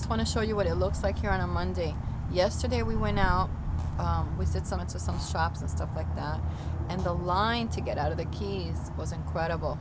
just want to show you what it looks like here on a Monday. Yesterday we went out, we did into some shops and stuff like that, and the line to get out of the Keys was incredible.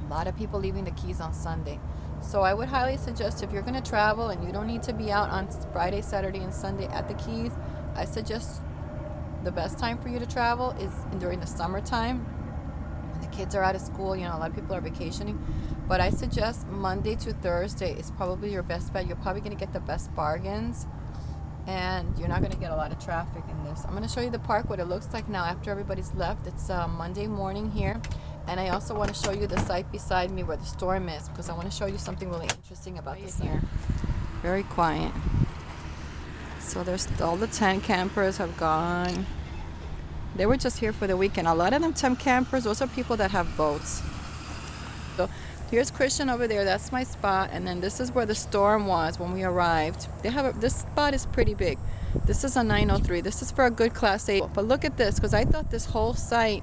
A lot of people leaving the Keys on Sunday. So I would highly suggest, if you're going to travel and you don't need to be out on Friday, Saturday, and Sunday at the Keys, I suggest the best time for you to travel is during the summertime when the kids are out of school. You know, a lot of people are vacationing. But I suggest Monday to Thursday is probably your best bet. You're probably going to get the best bargains, and you're not going to get a lot of traffic in this. I'm going to show you the park, what it looks like now after everybody's left. It's Monday morning here. And I also want to show you the site beside me where the storm is, because I want to show you something really interesting about this here. Very quiet. So there's all the tent campers have gone. They were just here for the weekend. A lot of them tent campers, those are people that have boats. So here's Christian over there. That's my spot. And then this is where the storm was when we arrived. This spot is pretty big. This is a 903. This is for a good Class A. But look at this, because I thought this whole site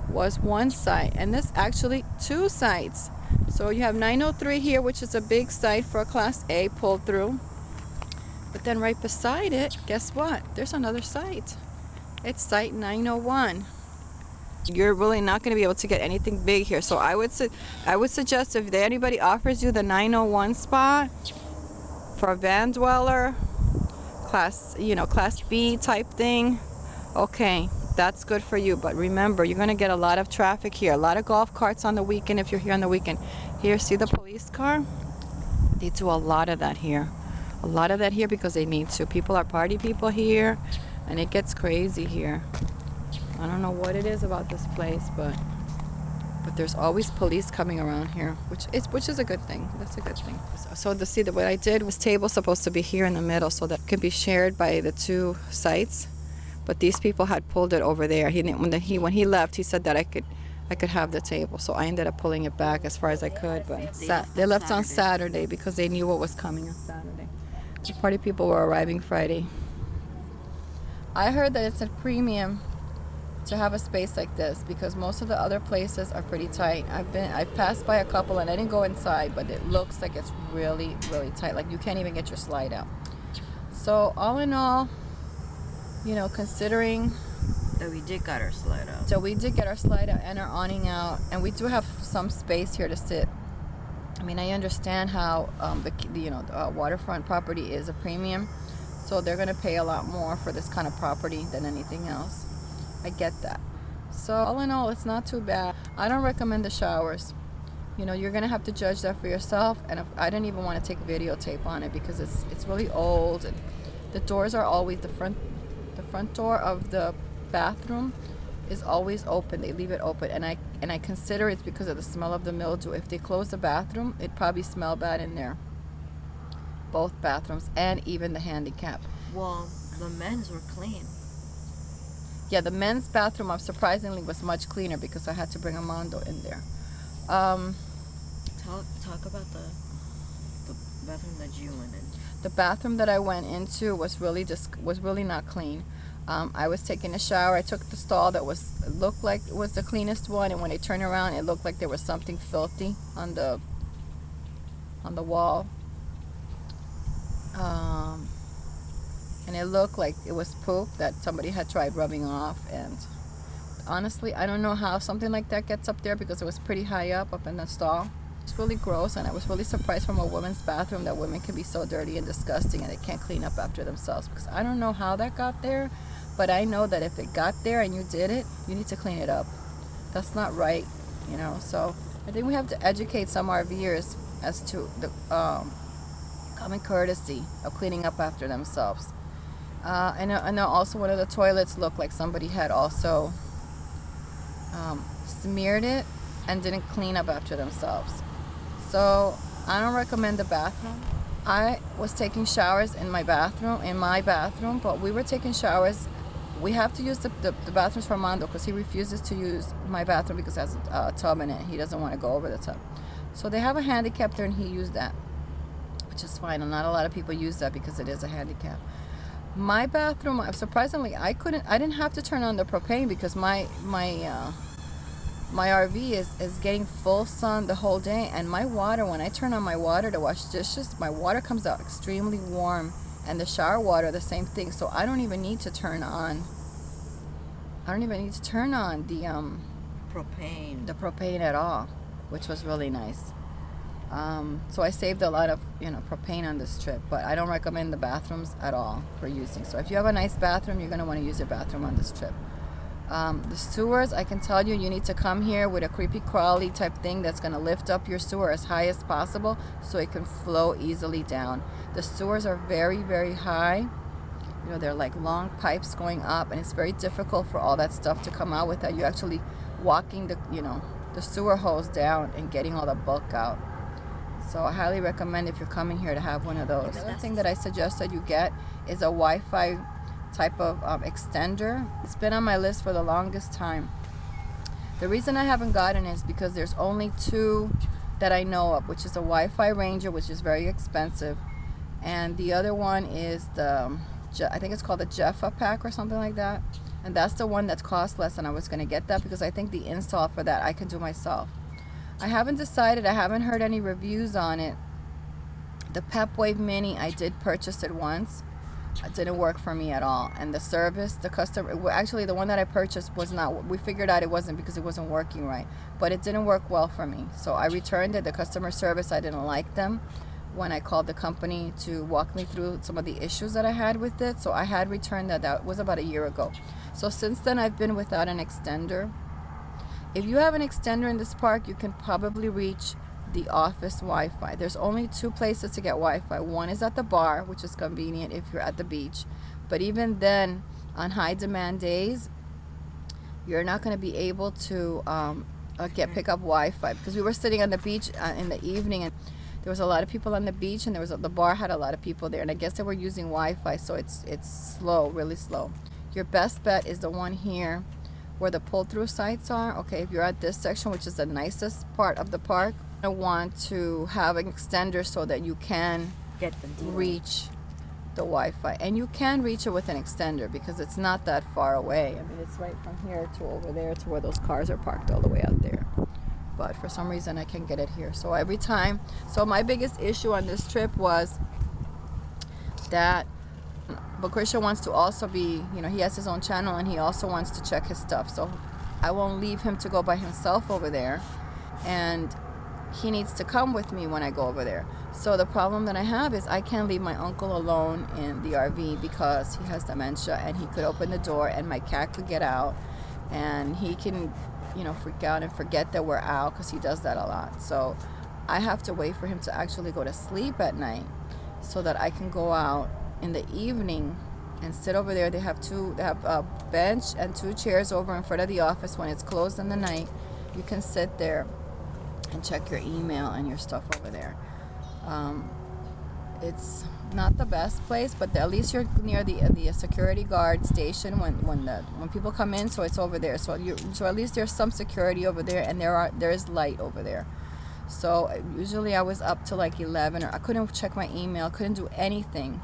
was one site, and this actually two sites. So you have 903 here, which is a big site for a Class A pull through. But then right beside it, guess what? There's another site. It's site 901. You're really not going to be able to get anything big here. So I would suggest, if anybody offers you the 901 spot for a van dweller, class B type thing, okay, that's good for you. But remember, you're going to get a lot of traffic here, a lot of golf carts on the weekend if you're here on the weekend. Here, see the police car? They do a lot of that here. A lot of that here because they need to. People are party people here, and it gets crazy here. I don't know what it is about this place, but there's always police coming around here, which is a good thing. That's a good thing. So what I did was, table's supposed to be here in the middle so that it can be shared by the two sites. But these people had pulled it over there. When he left, he said that I could have the table. So I ended up pulling it back as far as I could. But they left on Saturday because they knew what was coming on Saturday. The party people were arriving Friday. I heard that it's a premium to have a space like this because most of the other places are pretty tight. I passed by a couple and I didn't go inside, but it looks like it's really, really tight. Like you can't even get your slide out. So all in all, you know, considering that we did get our slide out. So we did get our slide out and our awning out, and we do have some space here to sit. I mean, I understand how the waterfront property is a premium, so they're going to pay a lot more for this kind of property than anything else. I get that. So all in all, it's not too bad. I don't recommend the showers. You know, you're going to have to judge that for yourself, and I didn't even want to take videotape on it because it's really old, and the doors are always the front door of the bathroom is always open. They leave it open, and I consider it's because of the smell of the mildew. If they close the bathroom, it'd probably smell bad in there. Both bathrooms and even the handicap. Well, the men's were clean. Yeah, the men's bathroom surprisingly was much cleaner because I had to bring a Mondo in there. Talk about the bathroom that you went in. The bathroom that I went into was really not clean. I was taking a shower. I took the stall that looked like it was the cleanest one, and when I turned around, it looked like there was something filthy on the wall. And it looked like it was poop that somebody had tried rubbing off. And honestly, I don't know how something like that gets up there because it was pretty high up in the stall. It's really gross, and I was really surprised from a women's bathroom that women can be so dirty and disgusting and they can't clean up after themselves, because I don't know how that got there, but I know that if it got there and you did it, you need to clean it up. That's not right, you know. So I think we have to educate some RVers as to the common courtesy of cleaning up after themselves. I know also one of the toilets looked like somebody had also smeared it and didn't clean up after themselves. So I don't recommend the bathroom. I was taking showers in my bathroom, but we were taking showers. We have to use the bathrooms for Mondo because he refuses to use my bathroom because it has a tub in it. He doesn't want to go over the tub. So they have a handicap there, and he used that, which is fine. And not a lot of people use that because it is a handicap. My bathroom, surprisingly, I didn't have to turn on the propane because my my RV is getting full sun the whole day, and my water, when I turn on my water to wash dishes, my water comes out extremely warm, and the shower water the same thing. So I don't even need to turn on the propane at all, which was really nice. So I saved a lot of propane on this trip, but I don't recommend the bathrooms at all for using. So if you have a nice bathroom, you're going to want to use your bathroom on this trip. The sewers, I can tell you need to come here with a creepy crawly type thing that's going to lift up your sewer as high as possible so it can flow easily down. The sewers are very, very high. They're like long pipes going up, and it's very difficult for all that stuff to come out without you actually walking the sewer hose down and getting all the bulk out. So I highly recommend, if you're coming here, to have one of those. The other thing that I suggest that you get is a Wi-Fi type of extender. It's been on my list for the longest time. The reason I haven't gotten it is because there's only two that I know of, which is a Wi-Fi Ranger, which is very expensive, and the other one is I think it's called the Jeffa pack or something like that, and that's the one that costs less, and I was going to get that because I think the install for that I can do myself. I haven't decided. I haven't heard any reviews on it. The PepWave Mini, I did purchase it once. It didn't work for me at all, and the service, the customer, actually the one that I purchased was not, we figured out it wasn't because it wasn't working right, but it didn't work well for me, so I returned it. The customer service, I didn't like them when I called the company to walk me through some of the issues that I had with it, so I had returned that. That was about a year ago. So since then I've been without an extender. If you have an extender in this park, you can probably reach the office Wi-Fi. There's only two places to get Wi-Fi. One is at the bar, which is convenient if you're at the beach, but even then, on high demand days, you're not going to be able to pick up Wi-Fi, because we were sitting on the beach in the evening, and there was a lot of people on the beach, and the bar had a lot of people there, and I guess they were using Wi-Fi, so it's slow, really slow. Your best bet is the one here where the pull-through sites are. Okay, if you're at this section, which is the nicest part of the park, I want to have an extender so that you can reach the Wi-Fi, and you can reach it with an extender because it's not that far away. I mean, it's right from here to over there to where those cars are parked all the way out there, but for some reason I can't get it here. So my biggest issue on this trip was that, but Christian wants to also be, he has his own channel, and he also wants to check his stuff, so I won't leave him to go by himself over there, and he needs to come with me when I go over there. So the problem that I have is I can't leave my uncle alone in the RV because he has dementia, and he could open the door and my cat could get out, and he can freak out and forget that we're out, because he does that a lot. So I have to wait for him to actually go to sleep at night so that I can go out in the evening and sit over there. They have a bench and two chairs over in front of the office. When it's closed in the night, you can sit there and check your email and your stuff over there. It's not the best place, but at least you're near the security guard station when people come in, so it's over there. So at least there's some security over there, and there is light over there. So usually I was up to like 11, or I couldn't check my email, couldn't do anything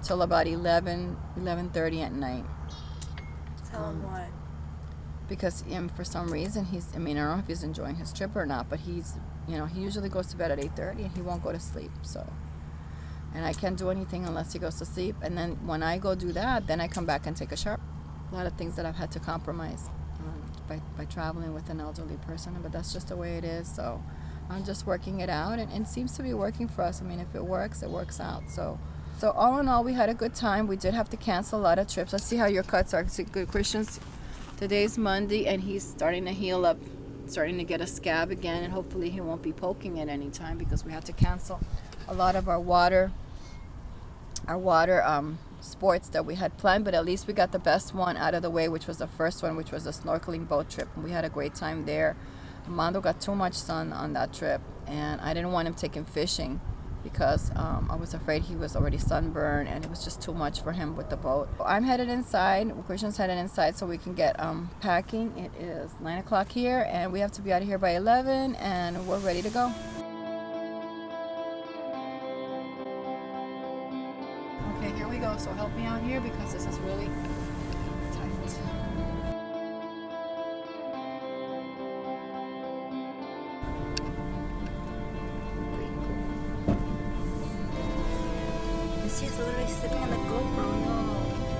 till about 11:30 at night. Tell him what? Because for some reason I don't know if he's enjoying his trip or not, but he usually goes to bed at 8:30 and he won't go to sleep. So, and I can't do anything unless he goes to sleep. And then when I go do that, then I come back and take a shower. A lot of things that I've had to compromise by traveling with an elderly person, but that's just the way it is. So I'm just working it out, and it seems to be working for us. I mean, if it works, it works out. So all in all, we had a good time. We did have to cancel a lot of trips. Let's see how your cuts are. See, good Christian's. Today's Monday, and he's starting to heal up, starting to get a scab again, and hopefully he won't be poking it anytime, because we had to cancel a lot of our water sports that we had planned. But at least we got the best one out of the way, which was the first one, which was a snorkeling boat trip, and we had a great time there. Armando got too much sun on that trip, and I didn't want him taking fishing because I was afraid he was already sunburned, and it was just too much for him with the boat. I'm headed inside. Christian's headed inside so we can get packing. It is 9 o'clock here, and we have to be out of here by 11, and we're ready to go. Okay, here we go. So help me out here because this is really tight. She's literally sitting on the GoPro. No.